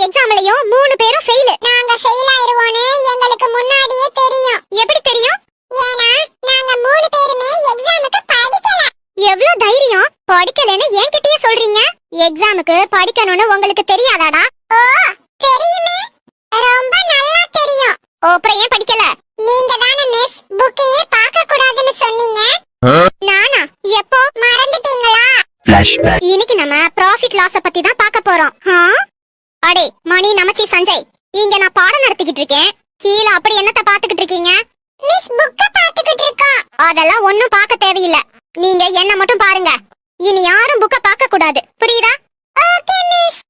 எக்ஸாம்லயும் 3 பேரும் ஃபெயில். நாங்க ஃபெயில் ஆயிருவோம்னு எங்களுக்கு முன்னாடியே தெரியும். எப்படி தெரியும்? ஏனா நாங்க 3 பேருமே எக்ஸாமுக்கு படிக்கல. எவ்வளவு தைரியம்! படிக்கலன்னு என்கிட்டயே சொல்றீங்க. எக்ஸாமுக்கு படிக்கணும்னு உங்களுக்கு தெரியாதாடா? ஓ, தெரியுமே. ரொம்ப நல்லா தெரியும். அப்புறம் ஏன் படிக்கல? நீங்க தான மிஸ் புக்கையே பார்க்க கூடாதுன்னு சொன்னீங்க. நானா? எப்போ? மறந்துட்டீங்களா? Flashback. இன்னைக்கு நம்ம ப்ராஃபிட் லாஸ் பத்தி தான் பார்க்க போறோம். அடே மணி, நமச்சி, சஞ்சய், இங்க நான் பாடம் நடத்திக்கிட்டு இருக்கேன். கீழ அப்படி என்னத்த பாத்துக்கிட்டு இருக்கீங்க? மிஸ் புக்க பாத்துக்கிட்டு இருக்கோம். அதெல்லாம் ஒண்ணும் பார்க்க தேவையில்லை. நீங்க என்ன மட்டும் பாருங்க. இனி யாரும் புக்க பார்க்க கூடாது. புரியுதா? Okay miss.